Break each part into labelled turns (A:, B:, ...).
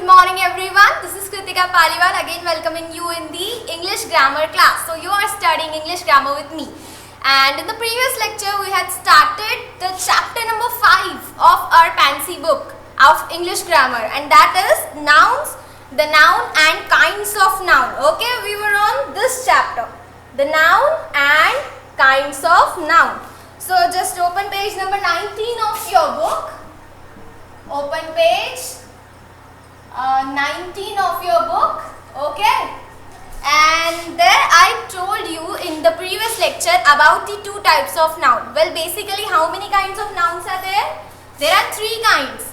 A: morning everyone, this is Kritika Paliwal again welcoming you in the English grammar class. So you are studying English grammar with me, and in the previous lecture we had started the chapter number 5 of our fancy book of English grammar, and that is nouns, the noun and kinds of noun. Okay, we were on this chapter, the noun and kinds of noun. So just open page number 19 of your book. Open page 19 of your book, okay? And there I told you in the previous lecture about the two types of noun. Well, basically how many kinds of nouns are there? There are three kinds.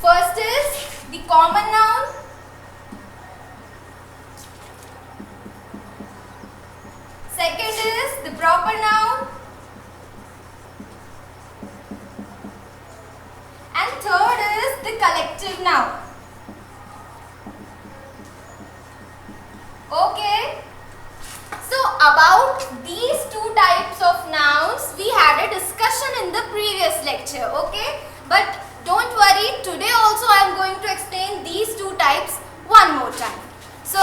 A: First is the common noun. Second is the proper noun. And third is the collective noun. Okay, so about these two types of nouns we had a discussion in the previous lecture, okay? But don't worry, today also I am going to explain these two types one more time. So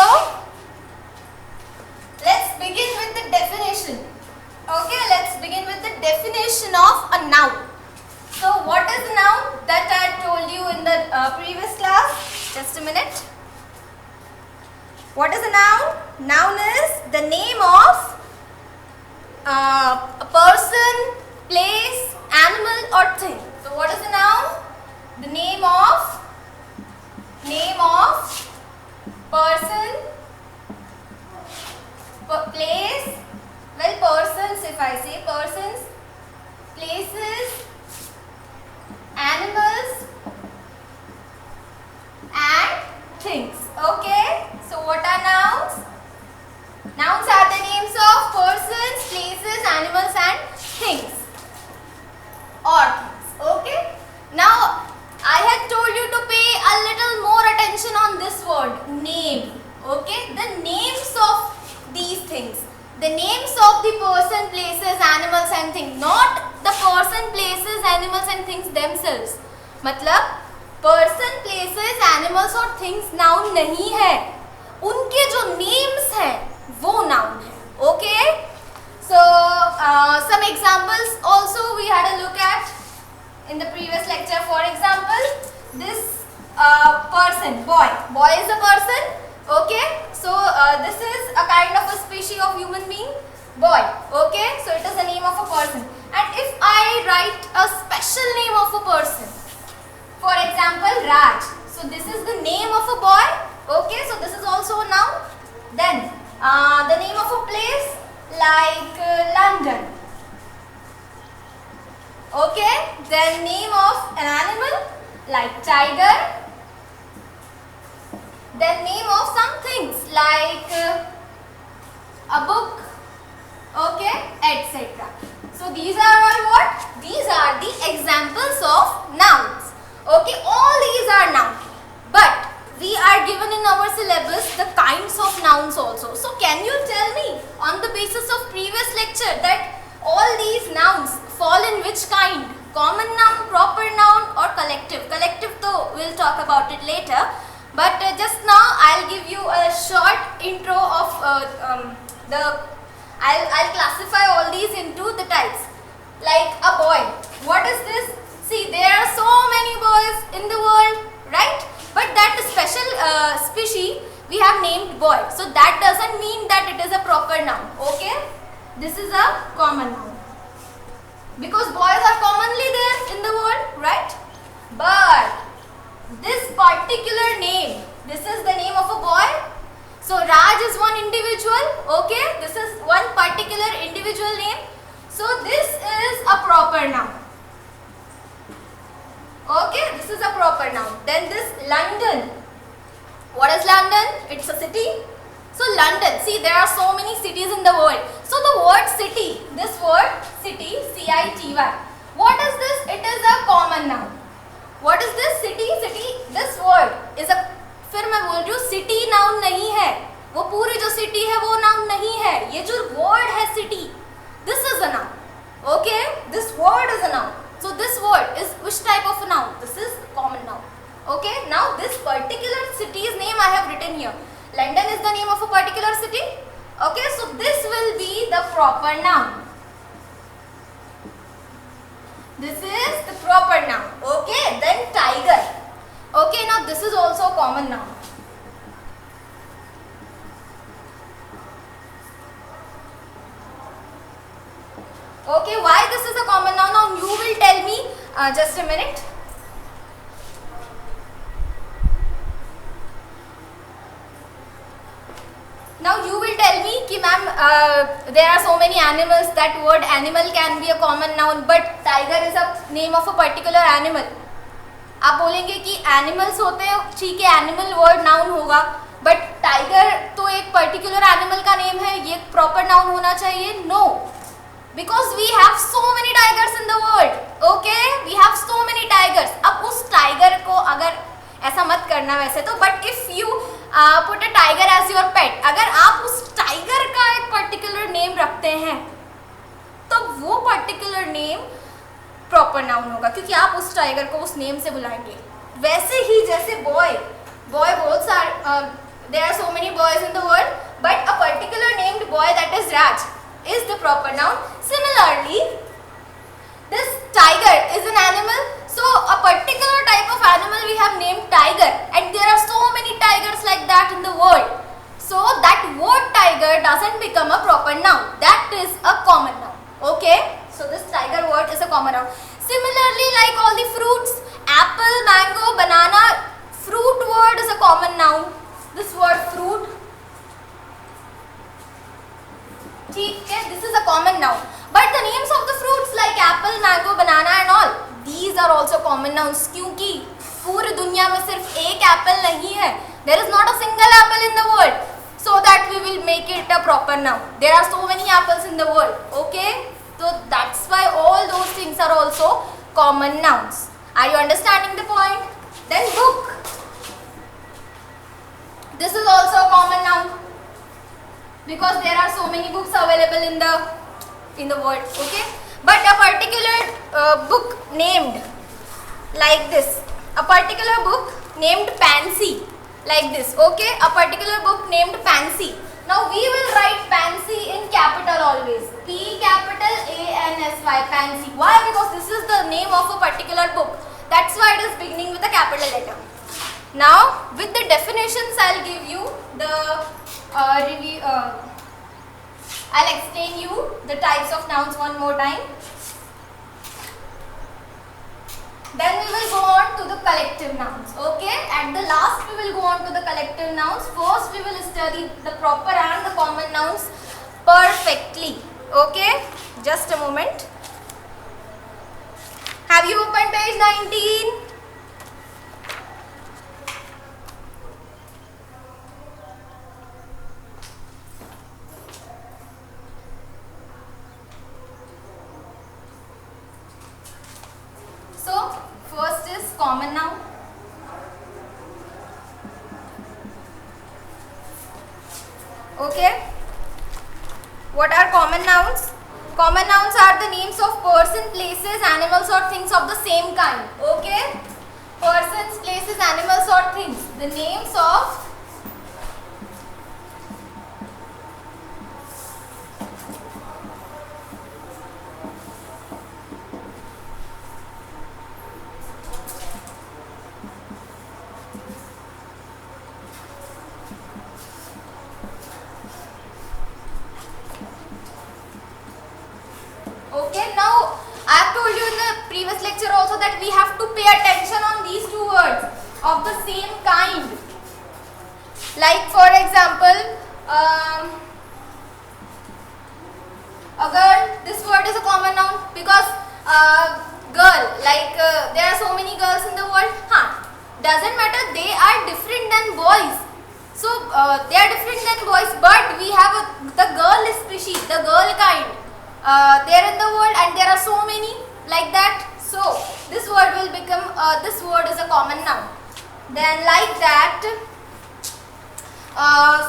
A: let's begin with the definition. Okay, let's begin with the definition of a noun. So what is a noun? That I told you in the previous class. Just a minute. What is a noun? Noun is the name of a person, place, animal or thing. So what is a noun? The name of person, place, well, persons, if I say persons, places, animals and things. Okay, so what are nouns? Nouns are the names of persons, places, animals and things or things. Okay, now I had told you to pay a little more attention on this word, name. Okay, the names of these things, the names of the person, places, animals and things, not the person, places, animals and things themselves. मतलब person, places, animals और things noun नहीं है, उनके जो names हैं वो noun है. Okay, so some examples also we had a look at in the previous lecture. For example, this person, boy is a person. Okay, so this is a kind of a species of human being, boy. Okay, so it is the name of a person. And if I write a special name of a person, for example, Raj. So this is the name of a boy. Okay, so this is also a noun. Then the name of a place like London. Okay, then name of an animal like tiger. Then name of some things like a book. Okay, etc. So these are all what? These are the examples of nouns. Okay, all these are nouns, but we are given in our syllabus the kinds of nouns also. So can you tell me on the basis of previous lecture that all these nouns fall in which kind? Common noun, proper noun or collective? Collective though we'll talk about it later, but just now I'll give you a short intro of I'll classify all these into the types. Like a boy, what is this? See, there are so many boys in the world, right? But that special species we have named boy. So that doesn't mean that it is a proper noun. Okay? This is a common noun. Because boys are commonly there in the world, right? But this particular name, this is the name of a boy. So Raj is one individual. Okay? This is one particular individual name. So this is a proper noun. Okay, this is a proper noun. Then this London. What is London? It's a city. So London, see there are so many cities in the world. So the word city, this word city, C-I-T-Y. What is this? It is a common noun. What is this? City, this word is a, फिर मैं बोल रही हूँ city noun नहीं है. वो पूरी जो city है वो noun नहीं है. ये जो word है city, this is a noun. Okay, this word is a noun. So this word is which type of a noun? This is common noun. Okay, now this particular city's name I have written here. London is the name of a particular city. Okay, so this will be the proper noun. This is the proper noun. Okay, then tiger. Okay, now this is also a common noun. Okay, why this is a common noun? Now you will tell me. Just a minute. Now you will tell me कि ma'am there are so many animals that word animal can be a common noun but tiger is a name of a particular animal. आप बोलेंगे कि animals होते हैं, ठीक है animal word noun होगा but tiger तो एक particular animal का name है, ये proper noun होना चाहिए? No, because we have so many tigers in the world. Okay, we have so many tigers. अब उस tiger को अगर ऐसा मत करना वैसे तो, but if you put a tiger as your pet, अगर आप उस tiger का एक particular name रखते हैं तो वो particular name proper noun होगा क्योंकि आप उस tiger को उस name से बुलाएंगे. वैसे ही जैसे boy both are there are so many boys in the world but a particular named boy that is Raj is the proper noun. Similarly, this tiger is an animal, so a particular type of animal we have named tiger and there are so many tigers like that in the world, so that word tiger doesn't become a proper noun, that is a common noun. Okay, so this tiger word is a common noun. Similarly, like all the fruits, apple, mango, banana, fruit word is a common noun. This word fruit, okay, this is a common noun. But the names of the fruits like apple, mango, banana and all, these are also common nouns क्योंकि पूरी दुनिया में सिर्फ एक apple नहीं है. There is not a single apple in the world, so that we will make it a proper noun. There are so many apples in the world. Okay, so that's why all those things are also common nouns. Are you understanding the point? Then book. This is also a common noun because there are so many books available in the world. Okay, but a particular book named like this, a particular book named Pansy like this. Okay, a particular book named Pansy. Now we will write Pansy in capital always, P capital A-N-S-Y, Pansy. Why? Because this is the name of a particular book, that's why it is beginning with a capital letter. Now with the definitions I'll give you the review. I'll explain you the types of nouns one more time. Then we will go on to the collective nouns. Okay, at the last we will go on to the collective nouns. First we will study the proper and the common nouns perfectly. Okay, just a moment. Have you opened page 19? Common noun. Okay, what are common nouns? Common nouns are the names of person, places, animals or things of the same kind. Okay, persons, places, animals or things, the names of that we have to pay attention on these two words of the same kind. Like for example, a girl, this word is a common noun because girl, like there are so many girls in the world. Doesn't matter, they are different than boys. So they are different than boys, but we have the girl species, the girl kind. They are in the world and there are so many like that. So this word will become, this word is a common noun. Then like that,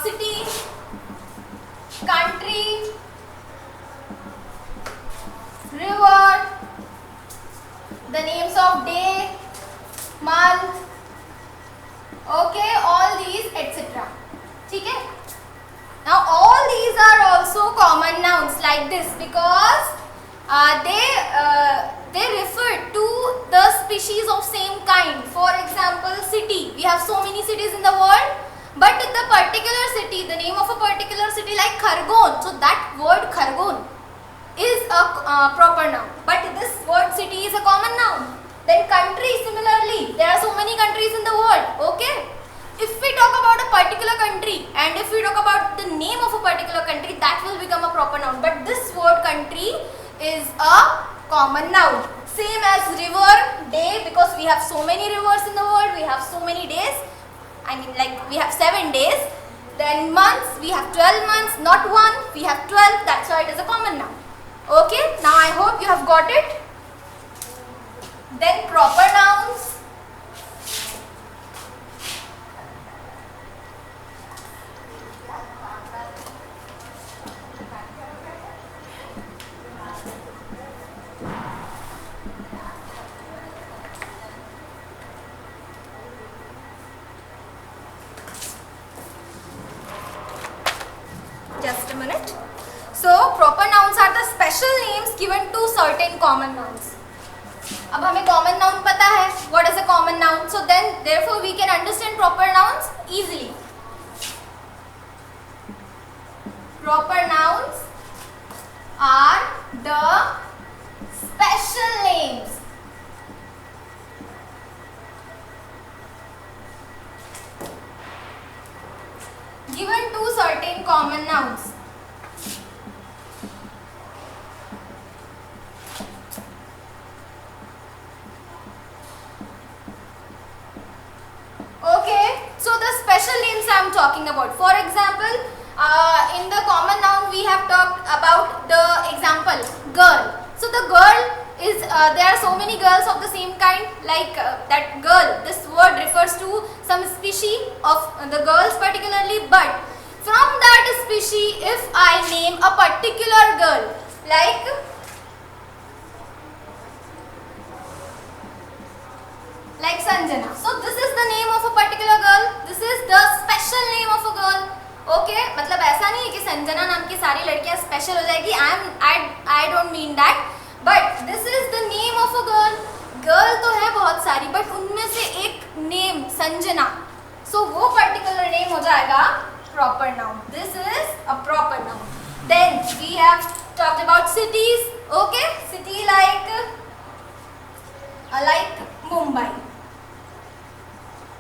A: city, country, river, the names of day, month, Okay, all these etc. ठीक है? Now all these are also common nouns like this because they refer to the species of same kind. For example, city. We have so many cities in the world, but the particular city, the name of a particular city like Khargon. So that word Khargon is a proper noun, but this word city is a common noun. Then country, similarly, there are so many countries in the world. Okay. If we talk about a particular country and if we talk about the name of a particular country, that will become a proper noun. But this word country is a common noun. Same as river, day, because we have so many rivers in the world, we have so many days. I mean, like we have 7 days. Then months, we have 12 months, not one, we have 12. That's why it is a common noun. Okay, now I hope you have got it. Then proper nouns. Just a minute. So proper nouns are the special names given to certain common nouns. अब हमें common noun पता है. What is a common noun? So then therefore we can understand proper nouns easily. Proper nouns are the special names given to certain common nouns. Okay, so the special names I am talking about. For example, in the common noun we have talked about the example girl. So the girl is there are so many girls of the same kind, like that girl. This word refers to some species of the girls particularly, but from that species, if I name a particular girl like Sanjana. So this is the name of a particular girl. This is the special name of a girl. Okay, मतलब ऐसा नहीं है कि संजना नाम की सारी लड़कियां special हो जाएगी. I don't mean that. But this is the name of a girl. Girl तो है बहुत सारी, but उनमें से एक name संजना. So वो particular name हो जाएगा proper noun. This is a proper noun. Then we have talked about cities. Okay, city like Mumbai.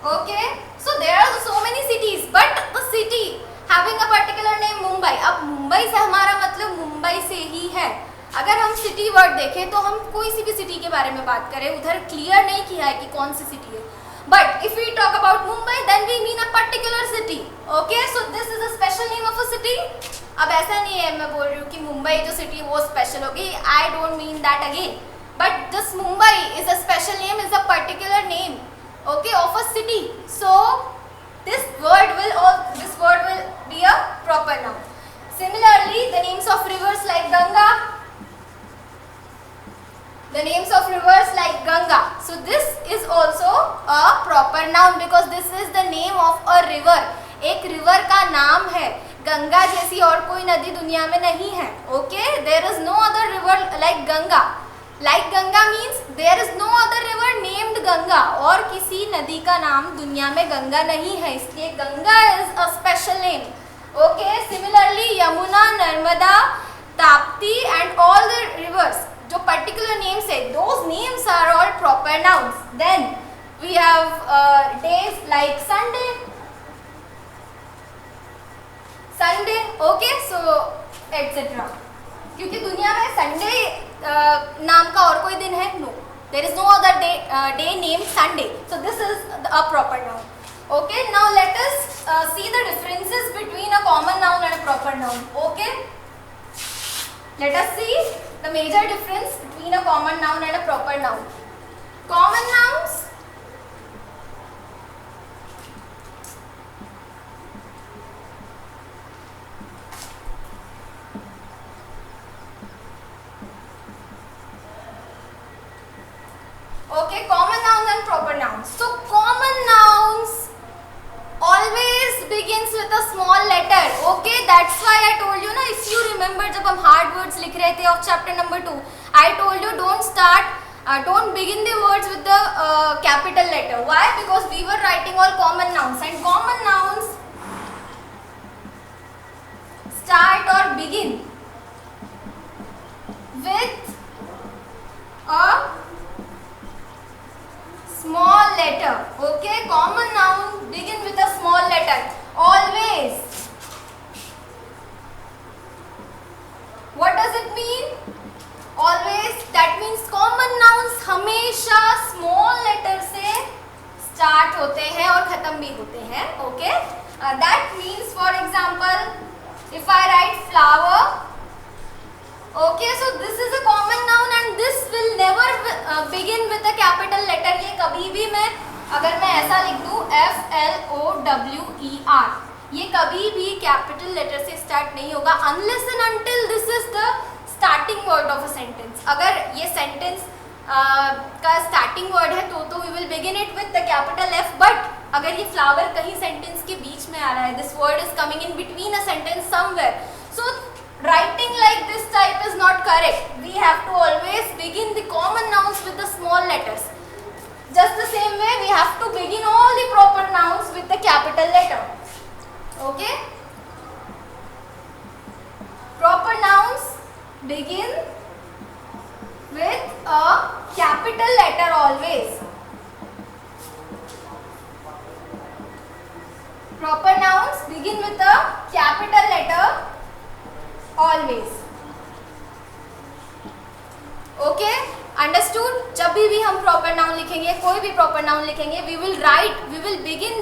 A: Okay, so there are so many cities, but the city having a particular name Mumbai. अब मुंबई से हमारा मतलब मुंबई से ही है. अगर हम city word देखें तो हम कोई सी भी सिटी के बारे में बात करें, उधर क्लियर नहीं किया है कि कौन सी सिटी है. But if we talk about Mumbai, then we mean a particular city. Okay, so this is a special name of a city. अब ऐसा नहीं है मैं बोल रही हूँ कि मुंबई जो सिटी वो स्पेशल होगी. I don't mean that again. But this Mumbai is a special name, is a particular name. Okay, of a city. So this word will be a proper noun. Similarly, the names of rivers like Ganga. The names of rivers like Ganga. So this is also a proper noun because this is the name of a river. एक river का नाम है. गंगा जैसी और कोई नदी दुनिया में नहीं है. Okay, there is no other river like Ganga. Like Ganga means there is no other river named Ganga. और किसी नदी का नाम दुनिया में गंगा नहीं है, इसलिए Ganga is a special name. Okay, similarly Yamuna, Narmada, Tapti and all the rivers जो particular names है, those names are all proper nouns. Then we have days like Sunday. Okay, so etc. क्योंकि दुनिया में संडे नाम का और कोई दिन है? No, there is no other day named Sunday. So this is a proper noun. Okay, now let us see the differences between a common noun and a proper noun. Okay, let us see the major difference between a common noun and a proper noun. Common nouns common nouns and proper nouns. So common nouns remember जब हम hard words लिख रहे थे of chapter number 2, I told you don't begin the words with the capital letter. Why? Because we were writing all common nouns, and common nouns start or begin with a small letter. Okay, common noun begin with a small letter always. What does it mean? Always, that means common nouns हमेशा small letter से start होते हैं और खत्म भी होते हैं. Okay, that means for example, if I write flower, okay, so this is a common noun and this will never begin with a capital letter. ये कभी भी मैं अगर मैं ऐसा लिख दूँ FLOWER, ये कभी भी कैपिटल लेटर से स्टार्ट नहीं होगा unless and until this is the starting word of a sentence. अगर ये sentence का starting word है तो we will begin it with the capital F. But अगर ये flower कहीं sentence के बीच में आ रहा है, this word is coming in between a sentence somewhere, so writing like this type is not correct. We have to always begin the common nouns with the small letters. Just the same way we have to begin all the proper nouns with the capital letter. Okay? Proper nouns begin with a capital letter always. Proper nouns begin with a capital letter always. Okay? Understood? जब भी हम proper noun लिखेंगे, कोई भी proper noun लिखेंगे, we will begin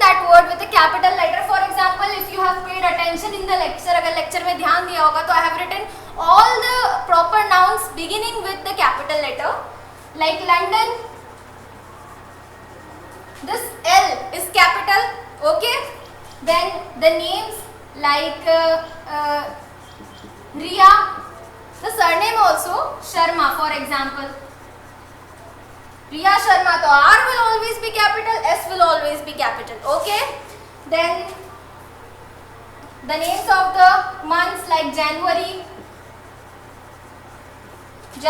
A: that word with a capital letter. For example, if you have paid attention in the lecture, अगर lecture में ध्यान दिया होगा तो I have written all the proper nouns beginning with the capital letter. Like London, this L is capital. Okay? Then the names like Riya, the surname also Sharma, for example. Riya Sharma, so R will always be capital, S will always be capital. Okay? Then the names of the months like January, J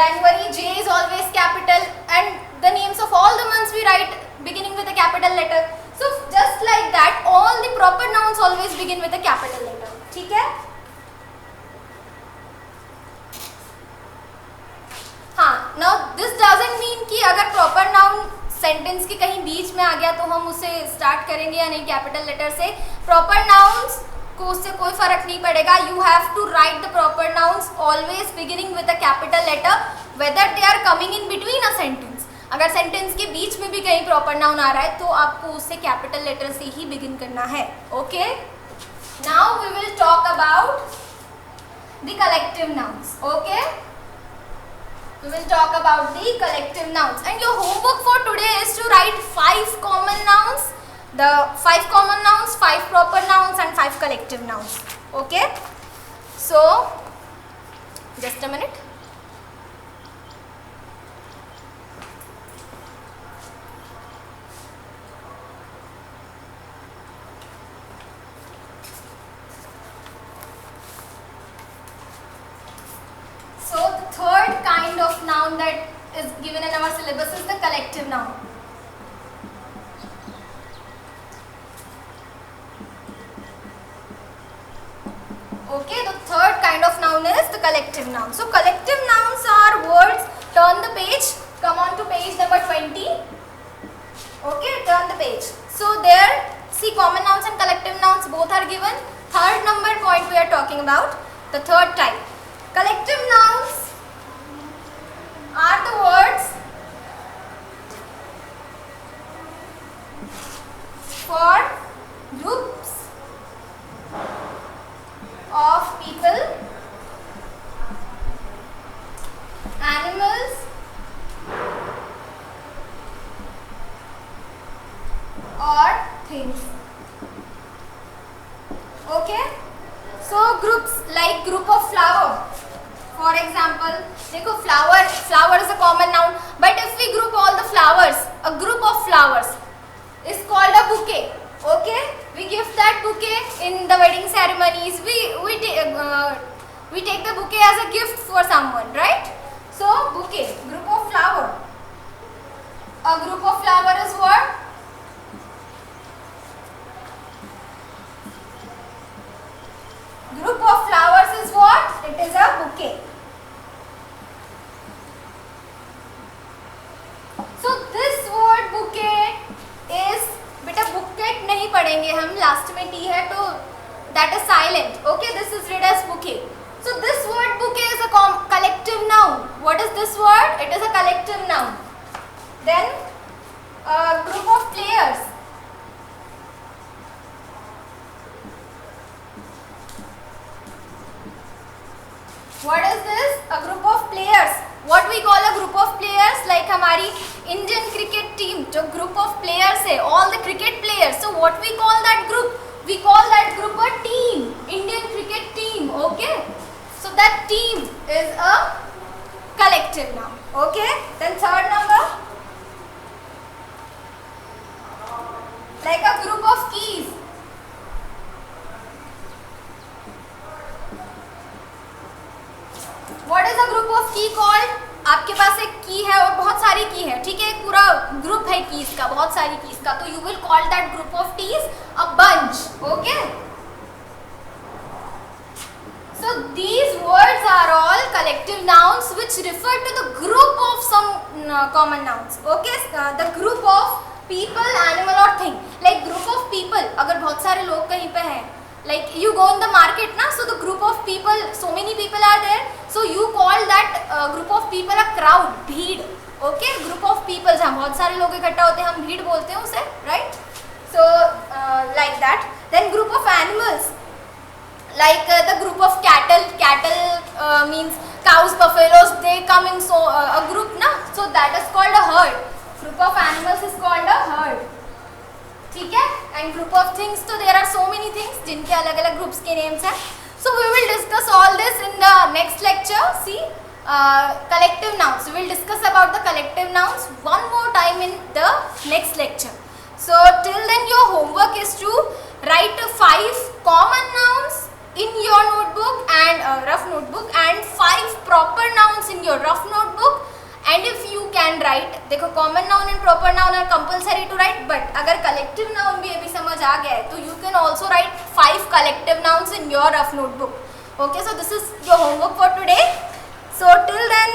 A: is always capital, and the names of all the months we write beginning with a capital letter. So just like that, all the proper nouns always begin with a capital letter. ठीक है? हाँ, now this doesn't mean कि अगर proper noun sentence के कहीं बीच में आ गया तो हम उसे start करेंगे या नहीं capital letter से. Proper nouns को उससे कोई फर्क नहीं पड़ेगा. You have to write the proper nouns always beginning with a capital letter, whether they are coming in between a sentence. अगर सेंटेंस के बीच में भी कहीं प्रॉपर नाउन आ रहा है तो आपको उससे कैपिटल लेटर से ही बिगिन करना है. Okay, now we will talk about the collective nouns. Okay, we will talk about the collective nouns and your homework for today is to write 5 common nouns, the 5 common nouns, 5 proper nouns and 5 collective nouns. Okay, so just a minute. Noun that is given in our syllabus is the collective noun. Okay, the third kind of noun is the collective noun. So collective nouns are words. Turn the page. Come on to page number 20. Okay, turn the page. So there, see, common nouns and collective nouns both are given. Third number point we are talking about. The third type. Collective nouns are the words for groups of people, animals, or things. Okay, so groups like group of flower. For example, देखो flower is a common noun, but if we group all the flowers, a group of flowers is called a bouquet. Okay, we gift that bouquet in the wedding ceremonies. We take the bouquet as a gift for someone, right? So bouquet, group of flower. A group of flower is what? Group of flowers is what? It is a bouquet. So this word bouquet is, बेटा bouquet नहीं पढ़ेंगे हम, last में T है तो that is silent. Okay, this is read as bouquet. So this word bouquet is a collective noun. What is this word? It is a collective noun. Then a group of players. What is this? A group of players. What we call a group of players? Like हमारी Indian cricket team जो group of players है, all the cricket players. So what we call that group? We call that group a team. Indian cricket team. Okay. So that team is a collective noun. Okay. Then third number. Like a group of keys. What is a group of key called? आपके पास एक की है और बहुत सारी की है, ठीक है, एक पूरा ग्रुप है कीज का, बहुत सारी कीज का, तो you will call that group of keys a bunch. Okay, so these words are all collective nouns which refer to the group of some common nouns. Okay, the group of people, animal or thing. Like group of people, अगर बहुत सारे लोग कहीं पे हैं, like you go in the market ना, so the group of people, so many people are there, so you call that group of people a crowd, भीड़. Okay, group of people जहाँ बहुत सारे लोग इकट्ठा होते हैं हम भीड़ बोलते हैं उसे, right? So like that. Then group of animals, like the group of cattle. Cattle means cows, buffaloes, they come in so a group ना, so that is called a herd. Group of animals is called a herd. ठीक है. And group of things, तो there are so many things जिनके अलग अलग groups के names हैं. So we will discuss all this in the next lecture. See collective nouns. We will discuss about the collective nouns one more time in the next lecture. So till then your homework is to write 5 common nouns in your notebook and rough notebook and 5 proper nouns in your rough notebook. And if you can write, देखो common noun and proper noun are compulsory to write, but अगर collective noun भी अभी समझ आ गया है तो you can also write 5 collective nouns in your rough notebook. Okay, so this is your homework for today. So till then,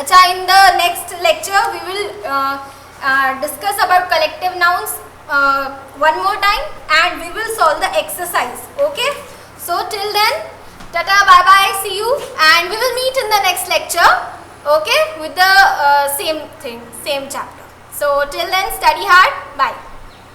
A: अच्छा, in the next lecture we will discuss about collective nouns one more time and we will solve the exercise. Okay, so till then, tata, bye bye, see you, and we will meet in the next lecture. Okay, with the same thing, same chapter. So till then, study hard. Bye.